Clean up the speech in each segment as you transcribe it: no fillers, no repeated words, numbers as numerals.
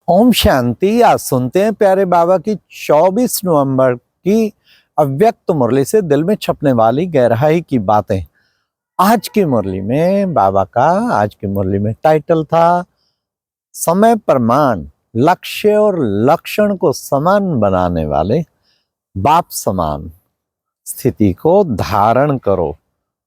ओम शांति। आज सुनते हैं प्यारे बाबा की 24 नवंबर की अव्यक्त मुरली से दिल में छपने वाली गहराई की बातें। आज की मुरली में टाइटल था समय प्रमाण, लक्ष्य और लक्षण को समान बनाने वाले बाप समान स्थिति को धारण करो।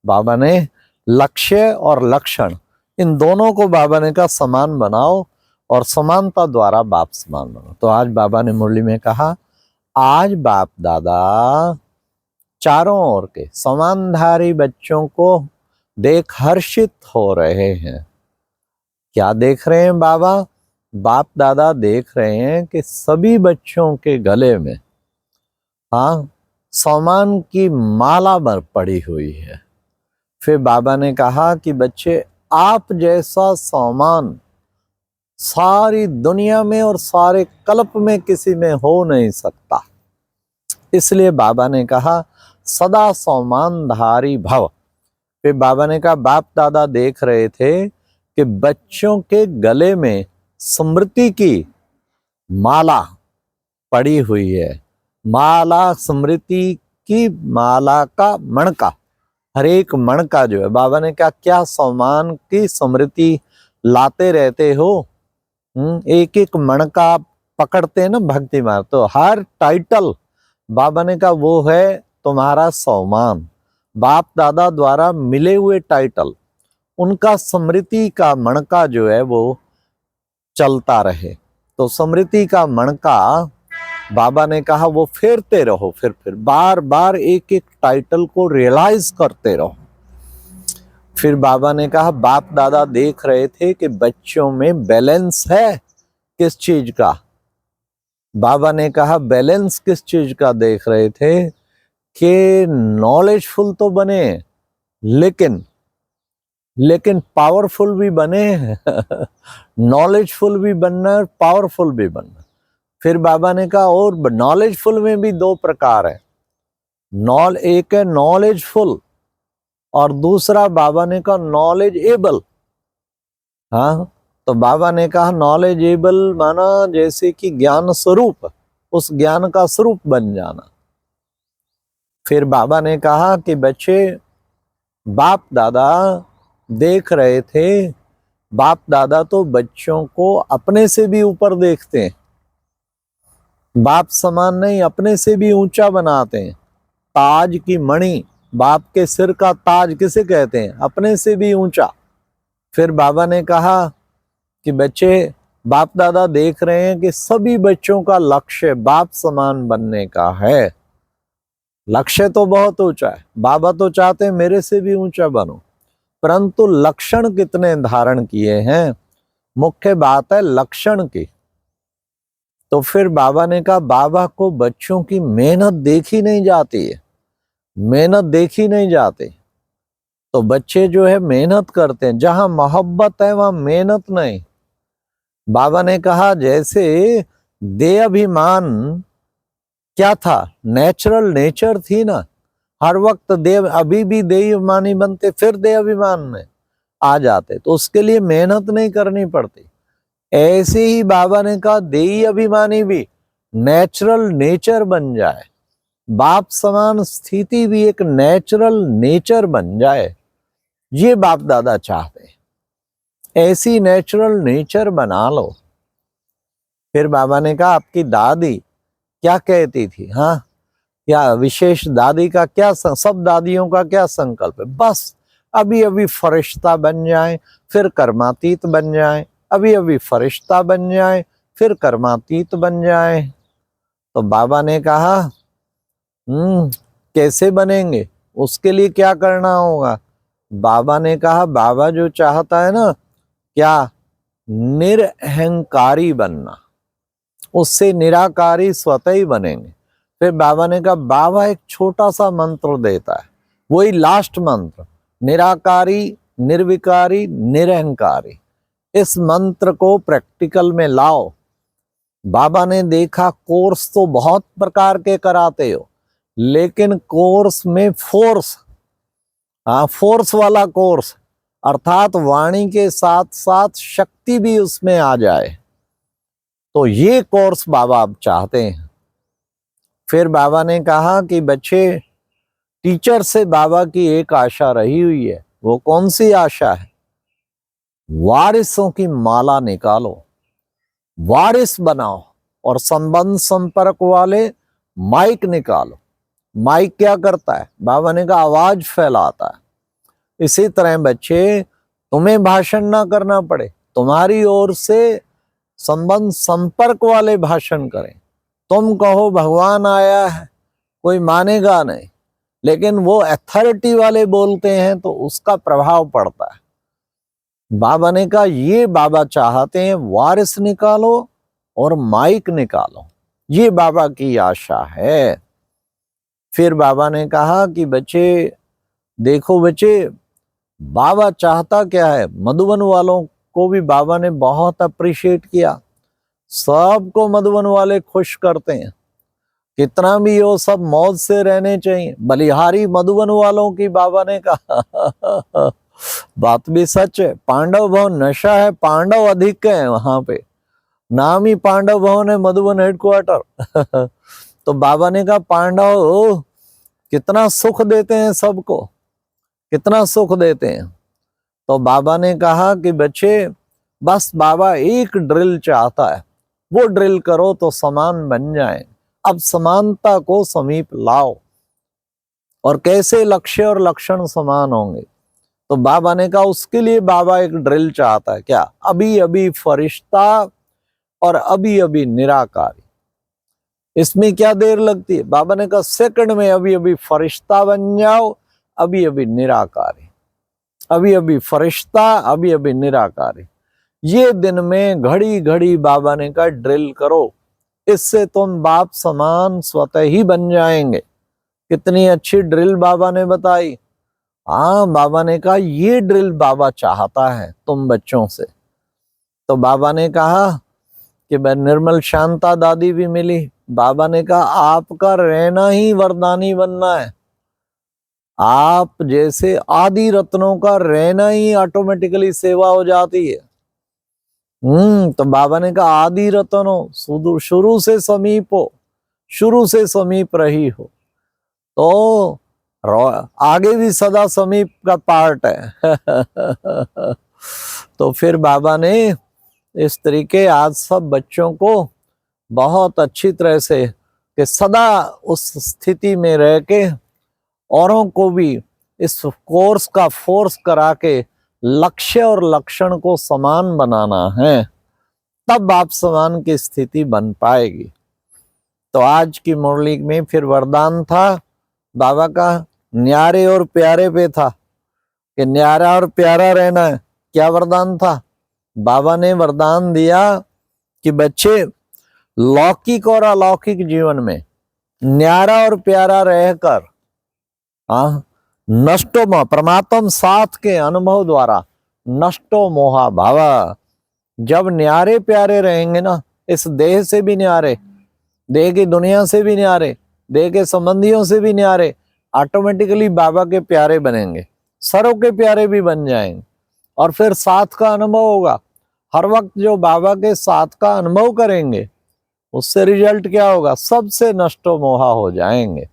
बाबा ने लक्ष्य और लक्षण इन दोनों को बाबा ने कहा समान बनाओ और समानता द्वारा बाप समान बनो। तो आज बाबा ने मुरली में कहा, आज बाप दादा चारों ओर के समानधारी बच्चों को देख हर्षित हो रहे हैं। क्या देख रहे हैं बाबा? बाप दादा देख रहे हैं कि सभी बच्चों के गले में सम्मान की माला भर पड़ी हुई है। फिर बाबा ने कहा कि बच्चे, आप जैसा सम्मान सारी दुनिया में और सारे कल्प में किसी में हो नहीं सकता। इसलिए बाबा ने कहा सदा सम्मानधारी भव। फिर बाबा ने कहा बाप दादा देख रहे थे कि बच्चों के गले में स्मृति की माला पड़ी हुई है। माला स्मृति की माला का मणका, हर एक मणका जो है, बाबा ने कहा क्या सम्मान की स्मृति लाते रहते हो? एक एक मणका पकड़ते हैं ना भक्ति मार्ग, तो हर टाइटल बाबा ने कहा वो है तुम्हारा सम्मान। बाप दादा द्वारा मिले हुए टाइटल, उनका स्मृति का मणका जो है वो चलता रहे। तो स्मृति का मणका बाबा ने कहा वो फेरते रहो, फिर बार बार एक एक टाइटल को रियलाइज करते रहो। फिर बाबा ने कहा बाप दादा देख रहे थे कि बच्चों में बैलेंस है। किस चीज का? बाबा ने कहा बैलेंस किस चीज का देख रहे थे कि नॉलेजफुल तो बने लेकिन पावरफुल भी बने। नॉलेजफुल भी बनना है, पावरफुल भी बनना। फिर बाबा ने कहा और नॉलेजफुल में भी दो प्रकार है। एक है नॉलेजफुल और दूसरा बाबा ने कहा नॉलेज एबल। तो बाबा ने कहा नॉलेजेबल माना जैसे कि ज्ञान स्वरूप, उस ज्ञान का स्वरूप बन जाना। फिर बाबा ने कहा कि बच्चे, बाप दादा देख रहे थे, बाप दादा तो बच्चों को अपने से भी ऊपर देखते हैं। बाप समान नहीं, अपने से भी ऊंचा बनाते हैं। ताज की मणि, बाप के सिर का ताज किसे कहते हैं? अपने से भी ऊंचा। फिर बाबा ने कहा कि बच्चे, बाप दादा देख रहे हैं कि सभी बच्चों का लक्ष्य बाप समान बनने का है। लक्ष्य तो बहुत ऊंचा है, बाबा तो चाहते हैं मेरे से भी ऊंचा बनो, परंतु लक्षण कितने धारण किए हैं, मुख्य बात है लक्षण की। तो फिर बाबा ने कहा बाबा को बच्चों की मेहनत देखी नहीं जाती है, मेहनत देखी नहीं जाती। तो बच्चे जो है मेहनत करते हैं, जहां मोहब्बत है वहां मेहनत नहीं। बाबा ने कहा जैसे देह अभिमान क्या था, नेचुरल नेचर थी ना, हर वक्त देव, अभी भी देह अभिमानी बनते फिर देह अभिमान में आ जाते, तो उसके लिए मेहनत नहीं करनी पड़ती। ऐसे ही बाबा ने कहा देही अभिमानी भी नेचुरल नेचर बन जाए, बाप समान स्थिति भी एक नेचुरल नेचर बन जाए। ये बाप दादा चाहते, ऐसी नेचुरल नेचर बना लो। फिर बाबा ने कहा आपकी दादी क्या कहती थी? क्या विशेष दादी का क्या सब दादियों का क्या संकल्प है? बस अभी अभी फरिश्ता बन जाए फिर कर्मातीत बन जाए, अभी अभी फरिश्ता बन जाए फिर कर्मातीत बन जाए। तो बाबा ने कहा कैसे बनेंगे, उसके लिए क्या करना होगा? बाबा ने कहा बाबा जो चाहता है ना, क्या निरअहंकारी बनना, उससे निराकारी स्वतः ही बनेंगे। फिर बाबा ने कहा बाबा एक छोटा सा मंत्र देता है, वही लास्ट मंत्र, निराकारी निर्विकारी निरअहंकारी। इस मंत्र को प्रैक्टिकल में लाओ। बाबा ने देखा कोर्स तो बहुत प्रकार के कराते हो, लेकिन कोर्स में फोर्स वाला कोर्स, अर्थात वाणी के साथ साथ शक्ति भी उसमें आ जाए। तो ये कोर्स बाबा अब चाहते हैं। फिर बाबा ने कहा कि बच्चे, टीचर से बाबा की एक आशा रही हुई है। वो कौन सी आशा है? वारिसों की माला निकालो, वारिस बनाओ, और संबंध संपर्क वाले माइक निकालो। माइक क्या करता है? बाबा ने कहा आवाज फैलाता है। इसी तरह बच्चे, तुम्हें भाषण ना करना पड़े, तुम्हारी ओर से संबंध संपर्क वाले भाषण करें। तुम कहो भगवान आया है, कोई मानेगा नहीं, लेकिन वो अथॉरिटी वाले बोलते हैं तो उसका प्रभाव पड़ता है। बाबा ने कहा ये बाबा चाहते हैं, वारिस निकालो और माइक निकालो। ये बाबा की आशा है। फिर बाबा ने कहा कि बच्चे देखो, बच्चे बाबा चाहता क्या है। मधुबन वालों को भी बाबा ने बहुत अप्रिशिएट किया। सबको मधुबन वाले खुश करते हैं, कितना भी हो सब मौज से रहने चाहिए। बलिहारी मधुबन वालों की बाबा ने कहा बात भी सच है। पांडव भवन नशा है, पांडव अधिक है वहां पे, नाम ही पांडव भवन है मधुबन हेडक्वार्टर तो बाबा ने कहा पांडव कितना सुख देते हैं सबको, कितना सुख देते हैं। तो बाबा ने कहा कि बच्चे, बस बाबा एक ड्रिल चाहता है, वो ड्रिल करो तो समान बन जाए। अब समानता को समीप लाओ। और कैसे लक्ष्य और लक्षण समान होंगे? तो बाबा ने कहा उसके लिए बाबा एक ड्रिल चाहता है। क्या? अभी अभी फरिश्ता और अभी अभी निराकारी। इसमें क्या देर लगती है? बाबा ने कहा सेकंड में अभी अभी फरिश्ता बन जाओ, अभी अभी निराकारी। अभी अभी फरिश्ता, अभी अभी निराकारी। ये दिन में घड़ी घड़ी बाबा ने कहा ड्रिल करो, इससे तुम बाप समान स्वतः ही बन जाएंगे। कितनी अच्छी ड्रिल बाबा ने बताई। हाँ, बाबा ने कहा ये ड्रिल बाबा चाहता है तुम बच्चों से। तो बाबा ने कहा कि निर्मल शांता दादी भी मिली। बाबा ने कहा आपका रहना ही वरदानी बनना है। आप जैसे आदि रत्नों का रहना ही ऑटोमेटिकली सेवा हो जाती है। तो बाबा ने कहा आदि रत्नो शुरू से समीप हो, शुरू से समीप रही हो, तो आगे भी सदा समीप का पार्ट है तो फिर बाबा ने इस तरीके आज सब बच्चों को बहुत अच्छी तरह से कि सदा उस स्थिति में रह के औरों को भी इस कोर्स का फोर्स करा के लक्ष्य और लक्षण को समान बनाना है, तब आप समान की स्थिति बन पाएगी। तो आज की मुरली में फिर वरदान था बाबा का न्यारे और प्यारे पे था कि न्यारा और प्यारा रहना है। क्या वरदान था? बाबा ने वरदान दिया कि बच्चे लौकिक और अलौकिक जीवन में न्यारा और प्यारा रहकर नष्टो मोह, परमात्म साथ के अनुभव द्वारा नष्टो मोहा भावा। जब न्यारे प्यारे रहेंगे ना, इस देह से भी न्यारे, देह की दुनिया से भी न्यारे, देह के संबंधियों से भी न्यारे, ऑटोमेटिकली बाबा के प्यारे बनेंगे, सरों के प्यारे भी बन जाएंगे। और फिर साथ का अनुभव होगा। हर वक्त जो बाबा के साथ का अनुभव करेंगे उससे रिजल्ट क्या होगा? सबसे नष्टो मोहा हो जाएंगे।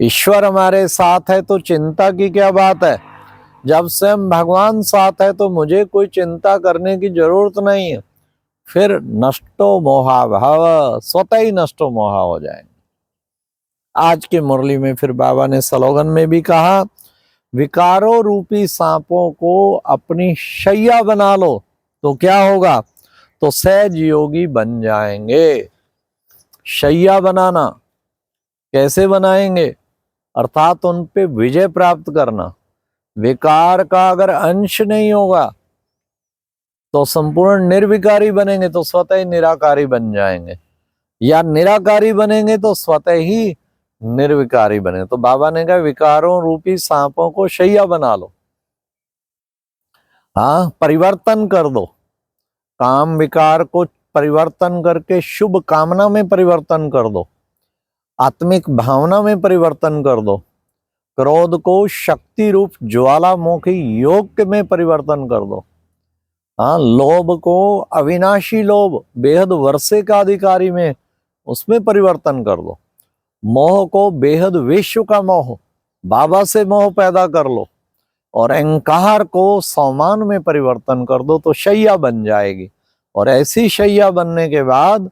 ईश्वर हमारे साथ है तो चिंता की क्या बात है। जब स्वयं भगवान साथ है तो मुझे कोई चिंता करने की जरूरत नहीं है। फिर नष्टो मोहा भाव, स्वतः ही नष्टो मोहा हो जाएंगे। आज की मुरली में फिर बाबा ने स्लोगन में भी कहा, विकारों रूपी सांपों को अपनी शैया बना लो तो क्या होगा? तो सहज योगी बन जाएंगे। शैया बनाना कैसे बनाएंगे? अर्थात उन पे विजय प्राप्त करना। विकार का अगर अंश नहीं होगा तो संपूर्ण निर्विकारी बनेंगे तो स्वतः ही निराकारी बन जाएंगे, या निराकारी बनेंगे तो स्वतः ही निर्विकारी बने। तो बाबा ने कहा विकारों रूपी सांपों को शैया बना लो। हाँ, परिवर्तन कर दो। काम विकार को परिवर्तन करके शुभ कामना में परिवर्तन कर दो, आत्मिक भावना में परिवर्तन कर दो। क्रोध को शक्ति रूप ज्वालामुखी योग में परिवर्तन कर दो। हाँ, लोभ को अविनाशी लोभ, बेहद वर्षे का अधिकारी में, उसमें परिवर्तन कर दो। मोह को बेहद विश्व का मोह, बाबा से मोह पैदा कर लो। और अहंकार को सम्मान में परिवर्तन कर दो तो शैया बन जाएगी। और ऐसी शैया बनने के बाद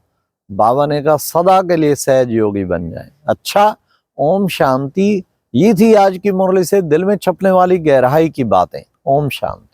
बाबा ने कहा सदा के लिए सहज योगी बन जाए। अच्छा, ओम शांति। ये थी आज की मुरली से दिल में छपने वाली गहराई की बातें। ओम शांति।